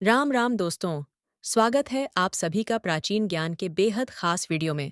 राम राम दोस्तों। स्वागत है आप सभी का प्राचीन ज्ञान के बेहद खास वीडियो में।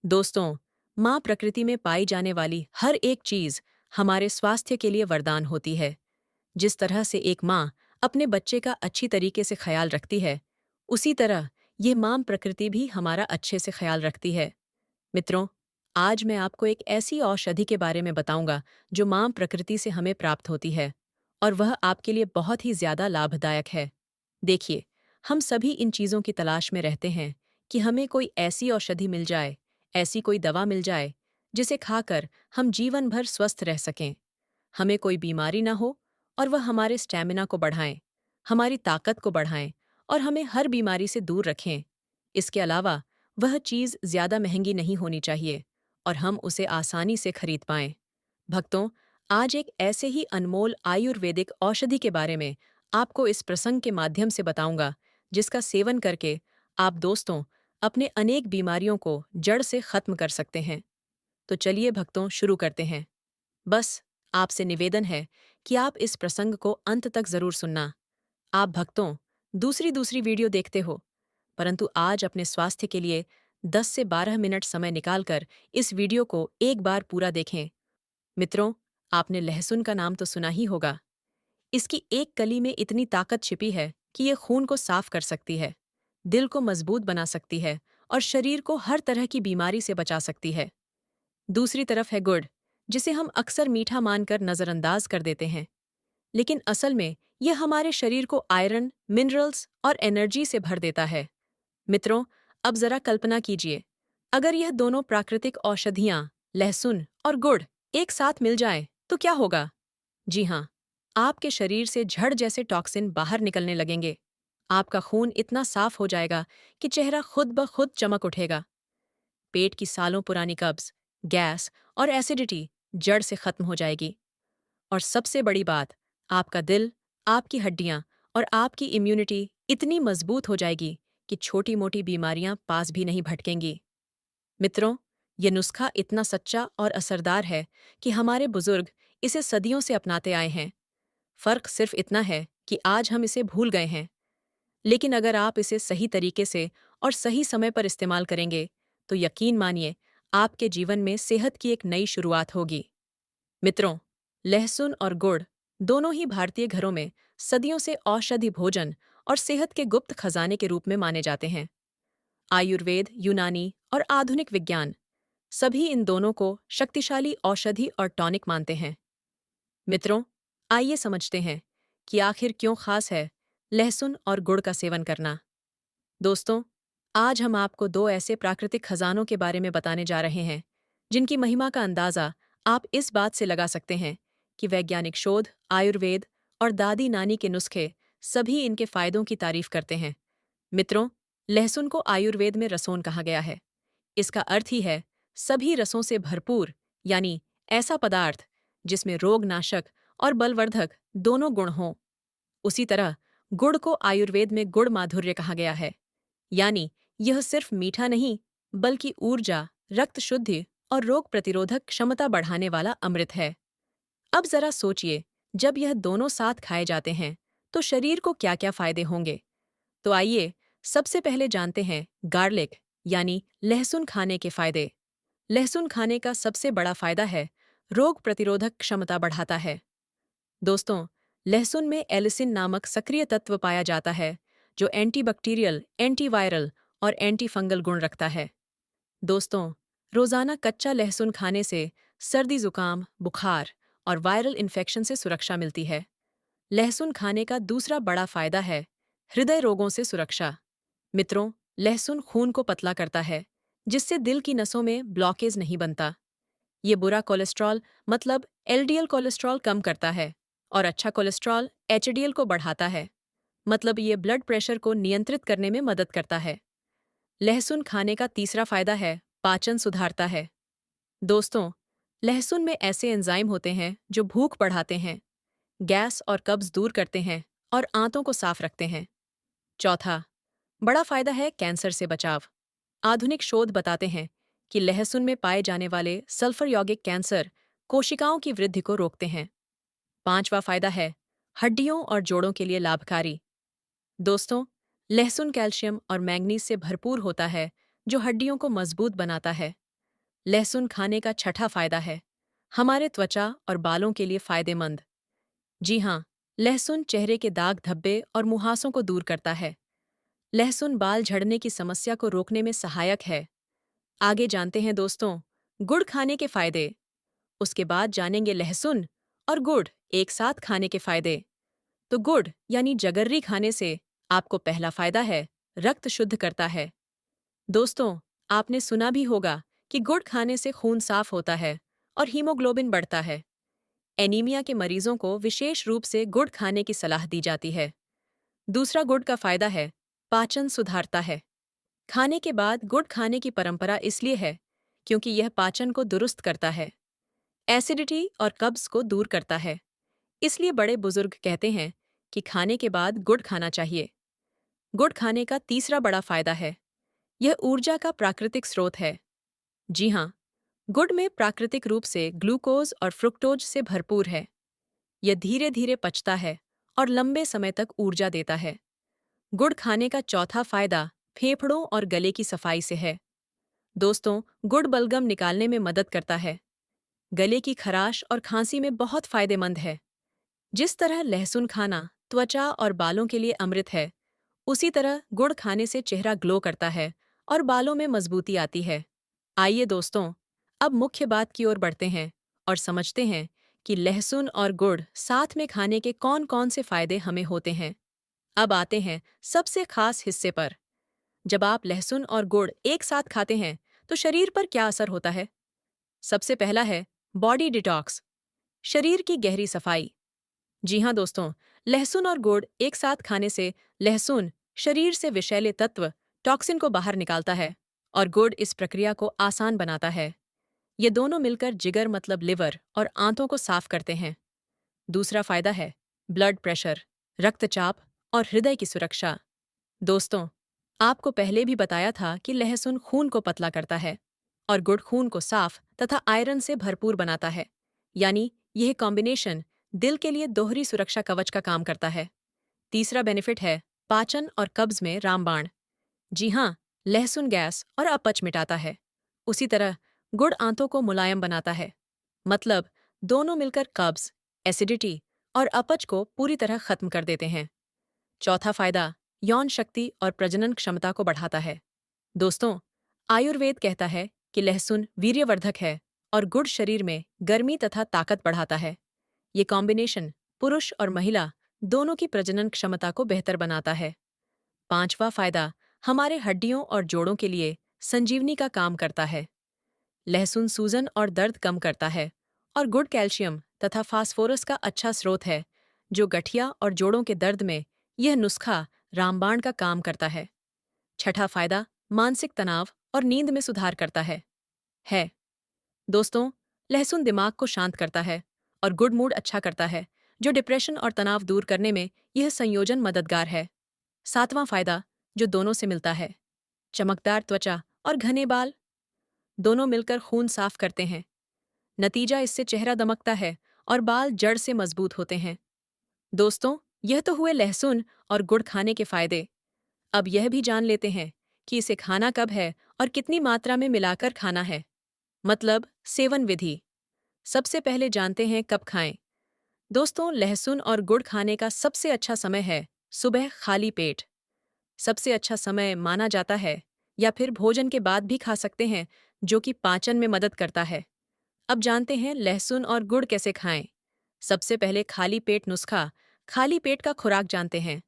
दोस्तों, माँ प्रकृति में पाई जाने वाली हर एक चीज हमारे स्वास्थ्य के लिए वरदान होती है। जिस तरह से एक माँ अपने बच्चे का अच्छी तरीके से ख्याल रखती है, उसी तरह ये माँ प्रकृति भी हमारा अच्छे से ख्याल रखती है। मित्रों, आज मैं आपको एक ऐसी औषधि के बारे में बताऊंगा जो माँ प्रकृति से हमें प्राप्त होती है, और वह आपके लिए बहुत ही ज्यादा लाभदायक है। देखिए, हम सभी इन चीज़ों की तलाश में रहते हैं कि हमें कोई ऐसी औषधि मिल जाए, ऐसी कोई दवा मिल जाए, जिसे खाकर हम जीवन भर स्वस्थ रह सकें। हमें कोई बीमारी ना हो और वह हमारे स्टैमिना को बढ़ाएं, हमारी ताकत को बढ़ाएं और हमें हर बीमारी से दूर रखें। इसके अलावा वह चीज़ ज़्यादा महंगी नहीं होनी चाहिए और हम उसे आसानी से खरीद पाएं। भक्तों, आज एक ऐसे ही अनमोल आयुर्वेदिक औषधि के बारे में आपको इस प्रसंग के माध्यम से बताऊंगा, जिसका सेवन करके आप दोस्तों अपने अनेक बीमारियों को जड़ से खत्म कर सकते हैं। तो चलिए भक्तों, शुरू करते हैं। बस आपसे निवेदन है कि आप इस प्रसंग को अंत तक जरूर सुनना। आप भक्तों दूसरी दूसरी वीडियो देखते हो, परंतु आज अपने स्वास्थ्य के लिए 10 से 12 मिनट समय निकालकर इस वीडियो को एक बार पूरा देखें। मित्रों, आपने लहसुन का नाम तो सुना ही होगा। इसकी एक कली में इतनी ताकत छिपी है कि ये खून को साफ कर सकती है, दिल को मजबूत बना सकती है और शरीर को हर तरह की बीमारी से बचा सकती है। दूसरी तरफ है गुड़, जिसे हम अक्सर मीठा मानकर नजरअंदाज कर देते हैं, लेकिन असल में यह हमारे शरीर को आयरन, मिनरल्स और एनर्जी से भर देता है। मित्रों, अब जरा कल्पना कीजिए, अगर यह दोनों प्राकृतिक औषधियाँ, लहसुन और गुड़, एक साथ मिल जाएं, तो क्या होगा? जी हाँ, आपके शरीर से झड़ जैसे टॉक्सिन बाहर निकलने लगेंगे। आपका खून इतना साफ हो जाएगा कि चेहरा खुद ब खुद चमक उठेगा। पेट की सालों पुरानी कब्ज, गैस और एसिडिटी जड़ से खत्म हो जाएगी। और सबसे बड़ी बात, आपका दिल, आपकी हड्डियां और आपकी इम्यूनिटी इतनी मजबूत हो जाएगी कि छोटी मोटी बीमारियां पास भी नहीं भटकेंगी। मित्रों, ये नुस्खा इतना सच्चा और असरदार है कि हमारे बुजुर्ग इसे सदियों से अपनाते आए हैं। फर्क सिर्फ इतना है कि आज हम इसे भूल गए हैं। लेकिन अगर आप इसे सही तरीके से और सही समय पर इस्तेमाल करेंगे, तो यकीन मानिए, आपके जीवन में सेहत की एक नई शुरुआत होगी। मित्रों, लहसुन और गुड़ दोनों ही भारतीय घरों में सदियों से औषधि भोजन और सेहत के गुप्त खजाने के रूप में माने जाते हैं। आयुर्वेद, यूनानी और आधुनिक विज्ञान सभी इन दोनों को शक्तिशाली औषधि और टॉनिक मानते हैं। मित्रों, आइए समझते हैं कि आखिर क्यों खास है लहसुन और गुड़ का सेवन करना। दोस्तों, आज हम आपको दो ऐसे प्राकृतिक खजानों के बारे में बताने जा रहे हैं, जिनकी महिमा का अंदाजा आप इस बात से लगा सकते हैं कि वैज्ञानिक शोध, आयुर्वेद और दादी नानी के नुस्खे सभी इनके फायदों की तारीफ करते हैं। मित्रों, लहसुन को आयुर्वेद में रसोन कहा गया है। इसका अर्थ ही है सभी रसों से भरपूर, यानी ऐसा पदार्थ जिसमें रोगनाशक और बलवर्धक दोनों गुण हों। उसी तरह गुड़ को आयुर्वेद में गुड़ माधुर्य कहा गया है, यानी यह सिर्फ मीठा नहीं, बल्कि ऊर्जा, रक्त शुद्धि और रोग प्रतिरोधक क्षमता बढ़ाने वाला अमृत है। अब जरा सोचिए, जब यह दोनों साथ खाए जाते हैं तो शरीर को क्या क्या फायदे होंगे। तो आइए सबसे पहले जानते हैं गार्लिक, यानी लहसुन खाने के फायदे। लहसुन खाने का सबसे बड़ा फायदा है रोग प्रतिरोधक क्षमता बढ़ाता है। दोस्तों, लहसुन में एलिसिन नामक सक्रिय तत्व पाया जाता है, जो एंटीबैक्टीरियल, एंटीवायरल और एंटीफंगल गुण रखता है। दोस्तों, रोजाना कच्चा लहसुन खाने से सर्दी, जुकाम, बुखार और वायरल इन्फेक्शन से सुरक्षा मिलती है। लहसुन खाने का दूसरा बड़ा फायदा है हृदय रोगों से सुरक्षा। मित्रों, लहसुन खून को पतला करता है, जिससे दिल की नसों में ब्लॉकेज नहीं बनता। ये बुरा कोलेस्ट्रॉल मतलब एलडीएल कोलेस्ट्रॉल कम करता है और अच्छा कोलेस्ट्रॉल एचडीएल को बढ़ाता है, मतलब ये ब्लड प्रेशर को नियंत्रित करने में मदद करता है। लहसुन खाने का तीसरा फायदा है पाचन सुधारता है। दोस्तों, लहसुन में ऐसे एंजाइम होते हैं जो भूख बढ़ाते हैं, गैस और कब्ज दूर करते हैं और आंतों को साफ रखते हैं। चौथा बड़ा फायदा है कैंसर से बचाव। आधुनिक शोध बताते हैं कि लहसुन में पाए जाने वाले सल्फर यौगिक कैंसर कोशिकाओं की वृद्धि को रोकते हैं। पांचवा फायदा है हड्डियों और जोड़ों के लिए लाभकारी। दोस्तों, लहसुन कैल्शियम और मैंगनीज से भरपूर होता है, जो हड्डियों को मजबूत बनाता है। लहसुन खाने का छठा फायदा है हमारे त्वचा और बालों के लिए फायदेमंद। जी हाँ, लहसुन चेहरे के दाग धब्बे और मुहासों को दूर करता है। लहसुन बाल झड़ने की समस्या को रोकने में सहायक है। आगे जानते हैं दोस्तों, गुड़ खाने के फायदे। उसके बाद जानेंगे लहसुन और गुड़ एक साथ खाने के फायदे। तो गुड़ यानी जगर्री खाने से आपको पहला फायदा है, रक्त शुद्ध करता है। दोस्तों, आपने सुना भी होगा कि गुड़ खाने से खून साफ होता है और हीमोग्लोबिन बढ़ता है। एनीमिया के मरीजों को विशेष रूप से गुड़ खाने की सलाह दी जाती है। दूसरा गुड़ का फायदा है, पाचन सुधारता है। खाने के बाद गुड़ खाने की परंपरा इसलिए है क्योंकि यह पाचन को दुरुस्त करता है, एसिडिटी और कब्ज को दूर करता है। इसलिए बड़े बुजुर्ग कहते हैं कि खाने के बाद गुड़ खाना चाहिए। गुड़ खाने का तीसरा बड़ा फायदा है, यह ऊर्जा का प्राकृतिक स्रोत है। जी हाँ, गुड़ में प्राकृतिक रूप से ग्लूकोज और फ्रुक्टोज से भरपूर है। यह धीरे धीरे पचता है और लंबे समय तक ऊर्जा देता है। गुड़ खाने का चौथा फायदा फेफड़ों और गले की सफाई से है। दोस्तों, गुड़ बलगम निकालने में मदद करता है। गले की खराश और खांसी में बहुत फायदेमंद है। जिस तरह लहसुन खाना त्वचा और बालों के लिए अमृत है, उसी तरह गुड़ खाने से चेहरा ग्लो करता है और बालों में मजबूती आती है। आइए दोस्तों, अब मुख्य बात की ओर बढ़ते हैं और समझते हैं कि लहसुन और गुड़ साथ में खाने के कौन-कौन से फायदे हमें होते हैं। अब आते हैं सबसे खास हिस्से पर। जब आप लहसुन और गुड़ एक साथ खाते हैं, तो शरीर पर क्या असर होता है? सबसे पहला है बॉडी डिटॉक्स, शरीर की गहरी सफाई। जी हाँ दोस्तों, लहसुन और गुड़ एक साथ खाने से लहसुन शरीर से विषैले तत्व, टॉक्सिन को बाहर निकालता है और गुड़ इस प्रक्रिया को आसान बनाता है। ये दोनों मिलकर जिगर मतलब लिवर और आंतों को साफ करते हैं। दूसरा फायदा है ब्लड प्रेशर, रक्तचाप और हृदय की सुरक्षा। दोस्तों, आपको पहले भी बताया था कि लहसुन खून को पतला करता है और गुड़ खून को साफ तथा आयरन से भरपूर बनाता है। यानी यह कॉम्बिनेशन दिल के लिए दोहरी सुरक्षा कवच का काम करता है। तीसरा बेनिफिट है पाचन और कब्ज में रामबाण। जी हाँ, लहसुन गैस और अपच मिटाता है। उसी तरह गुड़ आंतों को मुलायम बनाता है। मतलब दोनों मिलकर कब्ज, एसिडिटी और अपच को पूरी तरह खत्म कर देते हैं। चौथा फायदा यौन शक्ति और प्रजनन क्षमता को बढ़ाता है। दोस्तों, आयुर्वेद कहता है कि लहसुन वीर्यवर्धक है और गुड़ शरीर में गर्मी तथा ताकत बढ़ाता है। ये कॉम्बिनेशन पुरुष और महिला दोनों की प्रजनन क्षमता को बेहतर बनाता है। पांचवा फायदा हमारे हड्डियों और जोड़ों के लिए संजीवनी का काम करता है। लहसुन सूजन और दर्द कम करता है और गुड़ कैल्शियम तथा फास्फोरस का अच्छा स्रोत है, जो गठिया और जोड़ों के दर्द में यह नुस्खा रामबाण का काम करता है। छठा फायदा मानसिक तनाव और नींद में सुधार करता है। दोस्तों, लहसुन दिमाग को शांत करता है और गुड मूड अच्छा करता है, जो डिप्रेशन और तनाव दूर करने में यह संयोजन मददगार है। सातवां फायदा जो दोनों से मिलता है, चमकदार त्वचा और घने बाल दोनों मिलकर खून साफ करते हैं। नतीजा इससे चेहरा दमकता है और बाल जड़ से मजबूत होते हैं। दोस्तों, यह तो हुए लहसुन और गुड़ खाने के फायदे। अब यह भी जान लेते हैं कि इसे खाना कब है और कितनी मात्रा में मिलाकर खाना है। मतलब सेवन विधि। सबसे पहले जानते हैं कब खाएं। दोस्तों, लहसुन और गुड़ खाने का सबसे अच्छा समय है सुबह खाली पेट। सबसे अच्छा समय माना जाता है, या फिर भोजन के बाद भी खा सकते हैं, जो कि पाचन में मदद करता है। अब जानते हैं लहसुन और गुड़ कैसे खाएं। सबसे पहले खाली पेट नुस्खा, खाली पेट का खुराक जानते हैं।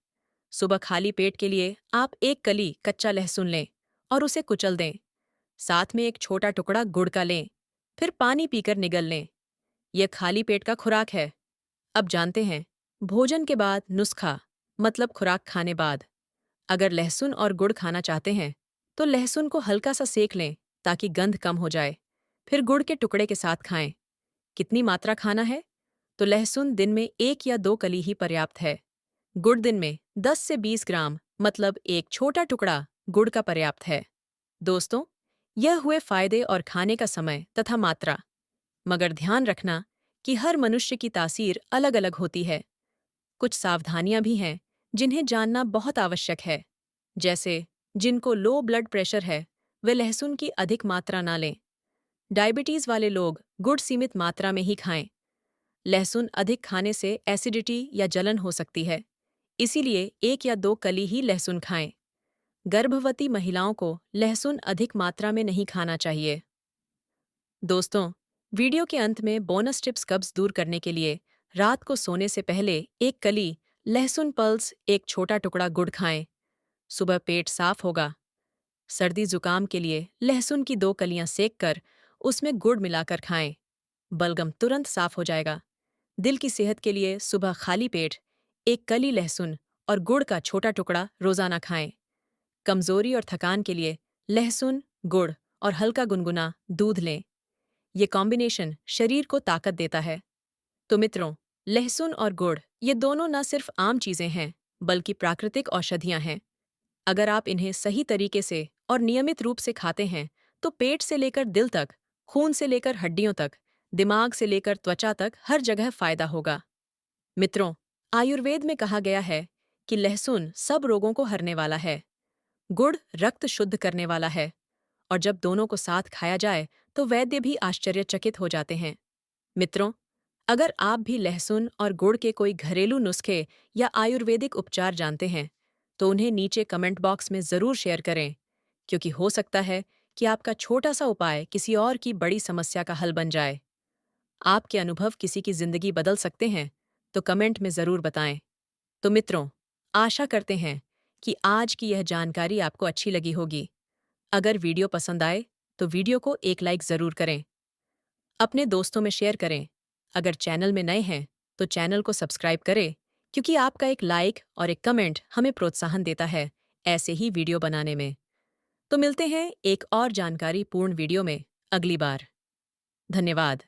सुबह खाली पेट के लिए आप एक कली कच्चा लहसुन लें और उसे कुचल दें। साथ में एक छोटा टुकड़ा गुड़ का लें, फिर पानी पीकर निगल लें। यह खाली पेट का खुराक है। अब जानते हैं भोजन के बाद नुस्खा, मतलब खुराक खाने बाद। अगर लहसुन और गुड़ खाना चाहते हैं, तो लहसुन को हल्का सा सेक लें ताकि गंध कम हो जाए। फिर गुड़ के टुकड़े के साथ खाएं। कितनी मात्रा खाना है? तो लहसुन दिन में 1 या 2 कली ही पर्याप्त है। गुड़ दिन में 10 से 20 ग्राम, मतलब एक छोटा टुकड़ा गुड़ का पर्याप्त है। दोस्तों, यह हुए फायदे और खाने का समय तथा मात्रा। मगर ध्यान रखना कि हर मनुष्य की तासीर अलग अलग होती है। कुछ सावधानियां भी हैं जिन्हें जानना बहुत आवश्यक है। जैसे जिनको लो ब्लड प्रेशर है, वे लहसुन की अधिक मात्रा ना लें। डायबिटीज वाले लोग गुड़ सीमित मात्रा में ही खाएं। लहसुन अधिक खाने से एसिडिटी या जलन हो सकती है, इसीलिए 1 या 2 कली ही लहसुन खाएं। गर्भवती महिलाओं को लहसुन अधिक मात्रा में नहीं खाना चाहिए। दोस्तों, वीडियो के अंत में बोनस टिप्स कब्ज दूर करने के लिए रात को सोने से पहले 1 कली लहसुन पल्स, एक छोटा टुकड़ा गुड़ खाएं। सुबह पेट साफ होगा। सर्दी जुकाम के लिए लहसुन की 2 कलियां सेक कर उसमें गुड़ मिलाकर खाएं। बलगम तुरंत साफ हो जाएगा। दिल की सेहत के लिए सुबह खाली पेट 1 कली लहसुन और गुड़ का छोटा टुकड़ा रोजाना खाएं। कमजोरी और थकान के लिए लहसुन, गुड़ और हल्का गुनगुना दूध लें। ये कॉम्बिनेशन शरीर को ताकत देता है। तो मित्रों, लहसुन और गुड़ ये दोनों न सिर्फ आम चीजें हैं, बल्कि प्राकृतिक औषधियां हैं। अगर आप इन्हें सही तरीके से और नियमित रूप से खाते हैं, तो पेट से लेकर दिल तक, खून से लेकर हड्डियों तक, दिमाग से लेकर त्वचा तक हर जगह फायदा होगा। मित्रों, आयुर्वेद में कहा गया है कि लहसुन सब रोगों को हरने वाला है, गुड़ रक्त शुद्ध करने वाला है, और जब दोनों को साथ खाया जाए तो वैद्य भी आश्चर्यचकित हो जाते हैं। मित्रों, अगर आप भी लहसुन और गुड़ के कोई घरेलू नुस्खे या आयुर्वेदिक उपचार जानते हैं, तो उन्हें नीचे कमेंट बॉक्स में ज़रूर शेयर करें, क्योंकि हो सकता है कि आपका छोटा सा उपाय किसी और की बड़ी समस्या का हल बन जाए। आपके अनुभव किसी की जिंदगी बदल सकते हैं, तो कमेंट में ज़रूर बताएं। तो मित्रों, आशा करते हैं कि आज की यह जानकारी आपको अच्छी लगी होगी। अगर वीडियो पसंद आए, तो वीडियो को एक लाइक ज़रूर करें। अपने दोस्तों में शेयर करें। अगर चैनल में नए हैं, तो चैनल को सब्सक्राइब करें, क्योंकि आपका एक लाइक और एक कमेंट हमें प्रोत्साहन देता है ऐसे ही वीडियो बनाने में। तो मिलते हैं एक और जानकारी पूर्ण वीडियो में अगली बार। धन्यवाद।